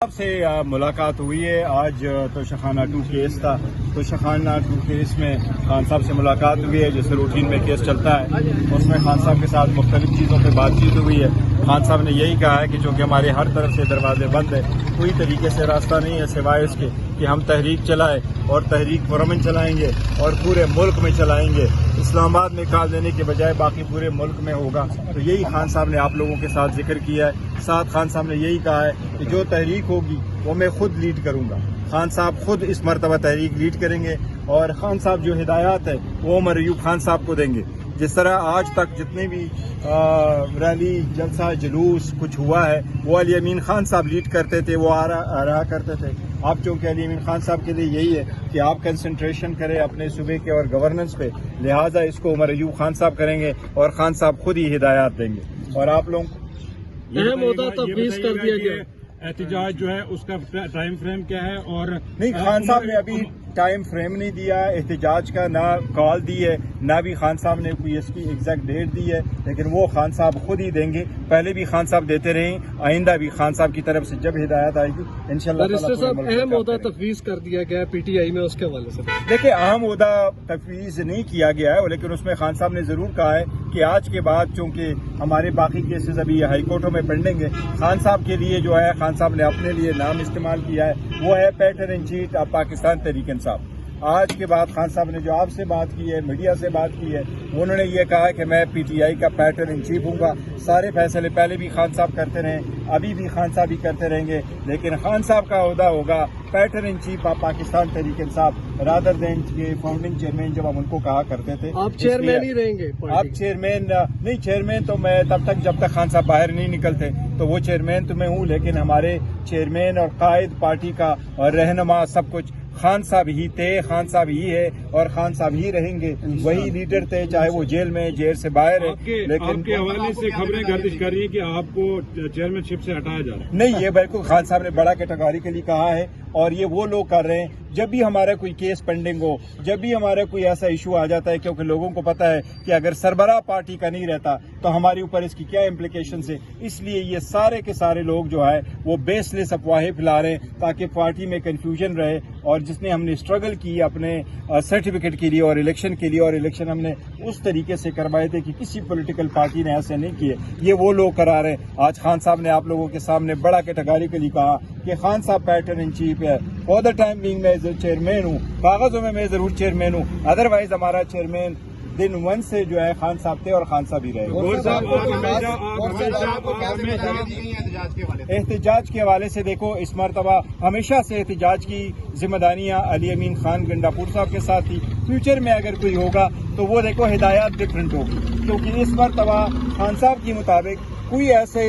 صاحب سے ملاقات ہوئی ہے آج توشخانہ 2 کیس تھا. توشخانہ 2 کیس میں خان صاحب سے ملاقات ہوئی ہے. جیسے روٹین میں کیس چلتا ہے اس میں خان صاحب کے ساتھ مختلف چیزوں پہ بات چیت ہوئی ہے. خان صاحب نے یہی کہا ہے کہ چونکہ ہمارے ہر طرف سے دروازے بند ہیں, کوئی طریقے سے راستہ نہیں ہے سوائے اس کے کہ ہم تحریک چلائیں, اور تحریک پرامن چلائیں گے اور پورے ملک میں چلائیں گے. اسلام آباد میں کال دینے کے بجائے باقی پورے ملک میں ہوگا. تو یہی خان صاحب نے آپ لوگوں کے ساتھ ذکر کیا ہے. ساتھ خان صاحب نے یہی کہا ہے کہ جو تحریک ہوگی وہ میں خود لیڈ کروں گا. خان صاحب خود اس مرتبہ تحریک لیڈ کریں گے, اور خان صاحب جو ہدایات ہے وہ عمر ایوب خان صاحب کو دیں گے. جس طرح آج تک جتنے بھی ریلی جلسہ جلوس کچھ ہوا ہے وہ علی امین خان صاحب لیڈ کرتے تھے, وہ آ رہا کرتے تھے. آپ چونکہ علی امین خان صاحب کے لیے یہی ہے کہ آپ کنسنٹریشن کریں اپنے صوبے کے اور گورننس پہ, لہٰذا اس کو عمر ایوب خان صاحب کریں گے اور خان صاحب خود ہی ہدایات دیں گے. اور آپ لوگ اہم عہدہ تفویض کر دیا گیا. احتجاج جو ہے اس کا ٹائم فریم کیا ہے؟ اور نہیں, خان صاحب نے ابھی ٹائم فریم نہیں دیا احتجاج کا, نہ کال دی ہے نہ بھی خان صاحب نے کوئی اس کی ایگزیکٹ ڈیٹ دی ہے, لیکن وہ خان صاحب خود ہی دیں گے. پہلے بھی خان صاحب دیتے رہے, آئندہ بھی خان صاحب کی طرف سے جب ہدایت آئے گی انشاءاللہ. بریسٹر صاحب اہم عہدہ تفویض کر دیا گیا پی ٹی آئی میں, اس کے حوالے سے دیکھیں اہم عہدہ تفویض نہیں کیا گیا ہے, لیکن اس میں خان صاحب نے ضرور کہا ہے کہ آج کے بعد چونکہ ہمارے باقی کیسز ابھی ہائی کورٹوں میں پینڈنگ ہے, خان صاحب کے لیے جو ہے خان صاحب نے اپنے لیے نام استعمال کیا ہے وہ ہے pattern in chief of Pakistan Tehreek Insaf. آج کے بعد خان صاحب نے جو آپ سے بات کی ہے, میڈیا سے بات کی ہے, انہوں نے یہ کہا کہ میں پی ٹی آئی کا پیٹرن ان چیف ہوں گا. سارے فیصلے پہلے بھی خان صاحب کرتے رہے, ابھی بھی خان صاحب ہی کرتے رہیں گے, لیکن خان صاحب کا عہدہ ہوگا pattern in chief of Pakistan Tehreek Insaf rather than کے فاؤنڈنگ چیئرمین جب ہم ان کو کہا کرتے تھے. آپ چیئرمین ہی رہیں گے؟ آپ چیئرمین نہیں, چیئرمین تو میں تب تک جب تک خان صاحب باہر نہیں نکلتے تو وہ چیئرمین تو میں ہوں, لیکن ہمارے چیئرمین اور قائد پارٹی کا اور رہنما سب کچھ خان صاحب ہی تھے, خان صاحب ہی ہے اور خان صاحب ہی رہیں گے. وہی لیڈر تھے, چاہے وہ جیل میں جیل سے باہر ہے. لیکن آپ کے حوالے سے خبریں گردش کر رہی ہیں کہ آپ کو چیئرمین شپ سے ہٹایا جا رہا ہے. نہیں, یہ بالکل خان صاحب نے بڑا کیٹیگوریکلی کہا ہے, اور یہ وہ لوگ کر رہے ہیں جب بھی ہمارا کوئی کیس پینڈنگ ہو, جب بھی ہمارا کوئی ایسا ایشو آ جاتا ہے, کیونکہ لوگوں کو پتا ہے کہ اگر سربراہ پارٹی کا نہیں رہتا تو ہمارے اوپر اس کی کیا امپلیکیشنز ہے. اس لیے یہ سارے کے سارے لوگ جو ہے وہ بیس لیس افواہیں پھیلا رہے ہیں تاکہ پارٹی میں کنفیوژن رہے. اور جس نے ہم نے اسٹرگل کی اپنے سرٹیفکیٹ کے لیے اور الیکشن کے لیے, اور الیکشن ہم نے اس طریقے سے کروائے تھے کہ کسی پولیٹیکل پارٹی نے ایسے نہیں کیے, یہ وہ لوگ کرا رہے ہیں. آج خان صاحب نے آپ لوگوں کے سامنے بڑا کیٹیگوریکلی کہا کہ خان صاحب پیٹرن ان چیف ہے. فور دا ٹائم بینگ میں چیئرمین ہوں, کاغذوں میں ضرور چیئرمین ہوں, ادروائز ہمارا چیئرمین دن 1 سے جو ہے خان صاحب تھے اور خان صاحب ہی رہے. احتجاج کے حوالے سے دیکھو, اس مرتبہ ہمیشہ سے احتجاج کی ذمہ داریاں علی امین خان گنڈاپور صاحب کے ساتھ تھی. فیوچر میں اگر کوئی ہوگا تو وہ دیکھو ہدایات ڈفرینٹ ہوگی, کیونکہ اس مرتبہ خان صاحب کے مطابق کوئی ایسے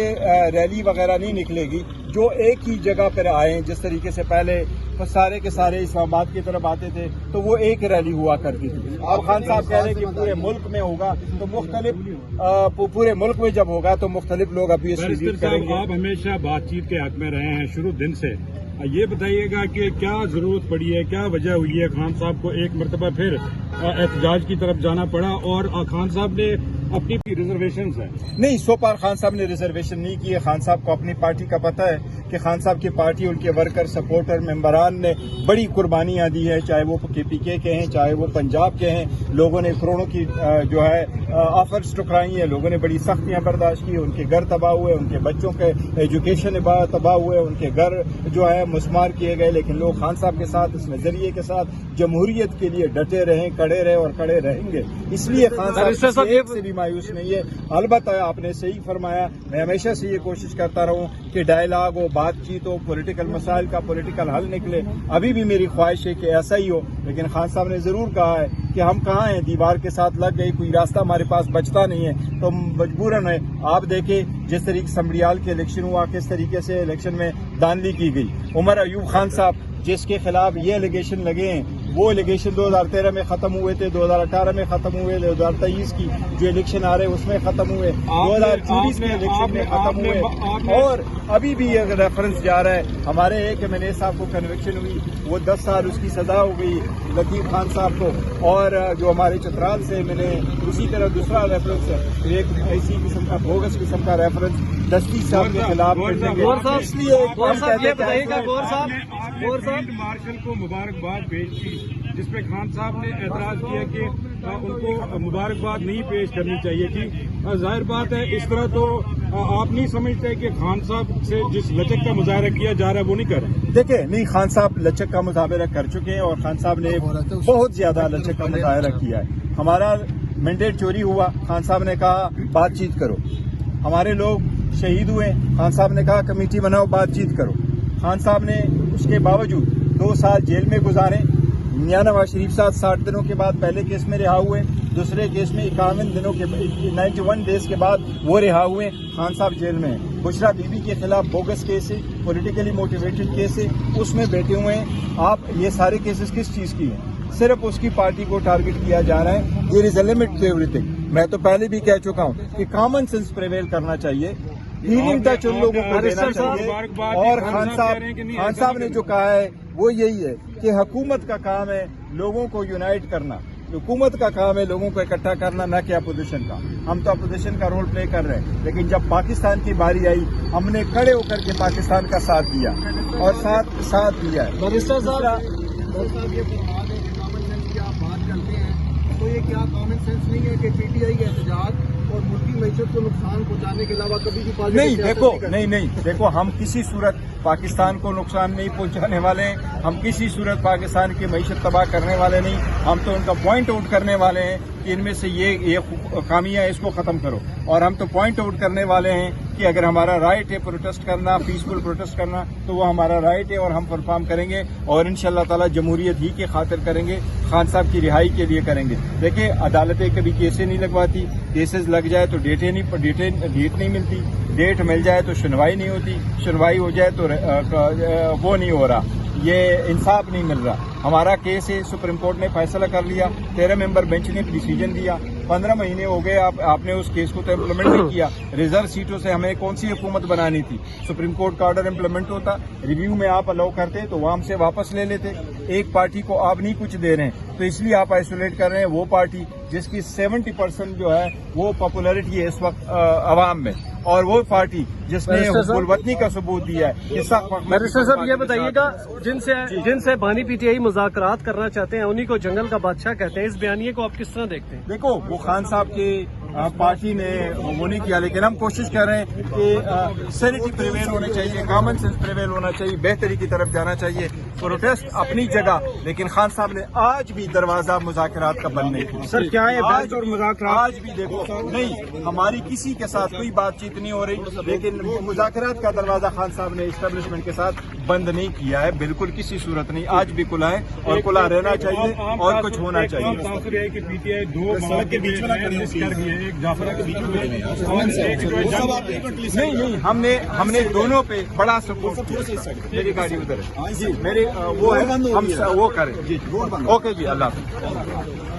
ریلی وغیرہ نہیں نکلے گی جو ایک ہی جگہ پر آئیں. جس طریقے سے پہلے سارے کے سارے اسلام آباد کی طرف آتے تھے تو وہ ایک ریلی ہوا کرتی تھی. اب خان صاحب کہہ رہے ہیں کہ پورے ملک میں ہوگا تو مختلف, پورے ملک میں جب ہوگا تو مختلف لوگ ابھی اس کی کریں گے. آپ ہمیشہ بات چیت کے حق میں رہے ہیں شروع دن سے, یہ بتائیے گا کہ کیا ضرورت پڑی ہے, کیا وجہ ہوئی ہے خان صاحب کو ایک مرتبہ پھر احتجاج کی طرف جانا پڑا؟ اور خان صاحب نے اپنی ریزرویشنز ہیں. نہیں, سو پار خان صاحب نے ریزرویشن نہیں کی ہے. خان صاحب کو اپنی پارٹی کا پتہ ہے کہ خان صاحب کی پارٹی, ان کے ورکر, سپورٹر, ممبران نے بڑی قربانیاں دی ہے, چاہے وہ کے پی کے ہیں, چاہے وہ پنجاب کے ہیں. لوگوں نے کروڑوں کی جو ہے آفرز ٹکرائی ہیں, لوگوں نے بڑی سختیاں برداشت کی, ان کے گھر تباہ ہوئے, ان کے بچوں کے ایجوکیشن تباہ ہوئے, ان کے گھر جو ہے مسمار کیے گئے. لیکن لوگ خان صاحب کے ساتھ, اس نظریے کے ساتھ جمہوریت کے لیے ڈٹے رہیں, کڑے رہے اور کڑے رہیں گے. اس لیے خان صاحب سے بھی مایوس نہیں ہے. البتہ آپ نے صحیح فرمایا, میں ہمیشہ سے یہ کوشش کرتا رہا ہوں کہ ڈائلاگ ہو, بات چیت ہو, پولیٹیکل مسائل کا پولیٹیکل حل نکلے. ابھی بھی میری خواہش ہے کہ ایسا ہی ہو, لیکن خان صاحب نے ضرور کہا ہے کہ ہم کہاں ہیں, دیوار کے ساتھ لگ گئی, کوئی راستہ ہمارے پاس بچتا نہیں ہے, تو مجبوراً ہے. آپ دیکھیں جس طریقے سمبڑیال کے الیکشن ہوا, کس طریقے سے الیکشن میں داندلی کی گئی. عمر ایوب خان صاحب جس کے خلاف یہ الیگیشن لگے ہیں, وہ الیگیشن 2013 میں ختم ہوئے تھے, 2018 میں ختم ہوئے, 2023 کی جو الیکشن آ رہے ہیں اس میں ختم ہوئے, 2024 کے الیکشن میں ختم ہوئے, اور ابھی بھی یہ ریفرنس جا رہا ہے. ہمارے ایک ایم این اے صاحب کو کنوکشن ہوئی, وہ 10 سال اس کی سزا ہو گئی لطیف خان صاحب کو. اور جو ہمارے چترال سے میں نے اسی طرح دوسرا ریفرنس, ایک ایسی قسم کا بوگس قسم کا ریفرنس دستی صاحب کے خلاف گور صاحب، اس لیے گور صاحب یہ بتائیے گا، گور صاحب فیلڈ مارشل کو مبارکباد پیش کی، جس پہ خان صاحب نے اعتراض کیا کہ ان کو مبارکباد نہیں پیش کرنی چاہیے تھی۔ ظاہر بات ہے اس طرح تو آپ نہیں سمجھتے کہ خان صاحب سے جس لچک کا مظاہرہ کیا جا رہا ہے وہ نہیں کر رہے؟ دیکھیں، نہیں، خان صاحب لچک کا مظاہرہ کر چکے ہیں اور خان صاحب نے بہت زیادہ لچک کا مظاہرہ کیا ہے۔ ہمارا مینڈیٹ چوری ہوا، خان صاحب نے کہا بات چیت کرو۔ ہمارے لوگ شہید ہوئے، خان صاحب نے کہا کمیٹی بناؤ، بات چیت کرو۔ خان صاحب نے اس کے باوجود 2 سال جیل میں گزارے۔ میاں نواز شریف صاحب 60 دنوں کے بعد پہلے کیس میں رہا ہوئے، دوسرے کیس میں 51 دنوں کے 91 ڈیز کے بعد وہ رہا ہوئے۔ خان صاحب جیل میں ہیں۔ بشرا بی بی کے خلاف بوگس کیس ہے، پولیٹیکلی موٹیویٹڈ کیس ہے، اس میں بیٹھے ہوئے ہیں۔ آپ یہ سارے کیسز کس چیز کی ہیں؟ صرف اس کی پارٹی کو ٹارگٹ کیا جا رہا ہے۔ There is a limit to ایوری تھنگ۔ میں تو پہلے بھی کہہ چکا ہوں کہ کامن سینس پریویل کرنا چاہیے، ہیلنگ ٹچ ان لوگوں کو دینا چاہیے۔ اور خان صاحب نے جو کہا ہے وہ یہی ہے کہ حکومت کا کام ہے لوگوں کو یونائٹ کرنا، حکومت کا کام ہے لوگوں کو اکٹھا کرنا، نہ کہ اپوزیشن کا۔ ہم تو اپوزیشن کا رول پلے کر رہے ہیں، لیکن جب پاکستان کی باری آئی ہم نے کھڑے ہو کر کے پاکستان کا ساتھ دیا اور ساتھ دیا ہے۔ بیرسٹر صاحب، یہ فرما دیں کہ کامن سینس کی آپ بات کرتے ہیں تو یہ کیا کامن سینس نہیں ہے کہ پی ٹی آئی کا احتجاج اور ملکی معیشت کو نقصان پہنچانے کے علاوہ کبھی بھی پارٹی نہیں، دیکھو، ہم کسی صورت پاکستان کو نقصان نہیں پہنچانے والے ہیں، ہم کسی صورت پاکستان کی معیشت تباہ کرنے والے نہیں، ہم تو ان کا پوائنٹ آؤٹ کرنے والے ہیں کہ ان میں سے یہ خامیاں اس کو ختم کرو۔ اور ہم تو پوائنٹ آؤٹ کرنے والے ہیں کہ اگر ہمارا رائٹ ہے پروٹیسٹ کرنا، پیسفل پروٹیسٹ کرنا، تو وہ ہمارا رائٹ ہے اور ہم پرفارم کریں گے اور انشاءاللہ تعالی جمہوریت ہی کی خاطر کریں گے، خان صاحب کی رہائی کے لیے کریں گے۔ دیکھیں، عدالتیں کبھی کیسیں نہیں لگواتی، کیسز لگ جائے تو ڈیٹ نہیں ملتی، ڈیٹ مل جائے تو سنوائی نہیں ہوتی، سنوائی ہو جائے تو وہ نہیں ہو رہا، یہ انصاف نہیں مل رہا۔ ہمارا کیس ہے، سپریم کورٹ نے فیصلہ کر لیا، 13 ممبر بینچ نے ڈیسیجن دیا، 15 مہینے ہو گئے، آپ نے اس کیس کو تو امپلیمنٹ نہیں کیا۔ ریزرو سیٹوں سے ہمیں کون سی حکومت بنانی تھی؟ سپریم کورٹ کا آرڈر امپلیمنٹ ہوتا، ریویو میں آپ الاؤ کرتے تو وہ ہم سے واپس لے لیتے۔ ایک پارٹی کو آپ نہیں کچھ دے رہے ہیں تو اس لیے آپ آئسولیٹ کر رہے ہیں وہ پارٹی جس کی 70% جو ہے وہ پاپولرٹی ہے اس وقت عوام میں، اور وہ پارٹی جس نے حب الوطنی کا ثبوت دیا ہے۔ بیرسٹر صاحب یہ بتائیے گا، جن سے بانی پی ٹی آئی مذاکرات کرنا چاہتے ہیں انہی کو جنگل کا بادشاہ کہتے ہیں، اس بیانیے کو آپ کس طرح دیکھتے ہیں؟ دیکھو، وہ خان صاحب کی پارٹی نے وہ نہیں کیا، لیکن ہم کوشش کر رہے ہیں کہ سینٹی پریویل ہونا چاہیے، کامن سینس پریویل ہونا چاہیے، بہتری کی طرف جانا چاہیے۔ پروٹیسٹ اپنی جگہ، لیکن خان صاحب نے آج بھی دروازہ مذاکرات کا بند نہیں کیا۔ سر کیا ہے بحث اور مذاکرات؟ آج بھی دیکھو، نہیں، ہماری کسی کے ساتھ کوئی بات چیت نہیں ہو رہی، لیکن مذاکرات کا دروازہ خان صاحب نے اسٹیبلشمنٹ کے ساتھ بند نہیں کیا ہے، بالکل کسی صورت نہیں، آج بھی کھلا ہے اور کھلا رہنا چاہیے اور کچھ ہونا چاہیے۔ تاثر یہ ہے کہ پی ٹی آئی 2 سڑک کے بیچ میں کر گئی ہے، ایک جعفرہ کے بیچ میں نہیں، ہم نے دونوں پہ بڑا سپورٹ کیا۔ میری گاڑی ادھر ہے جی، میرے وہ ہے، ہم وہ کریں جی، اوکے جی، اللہ حافظ۔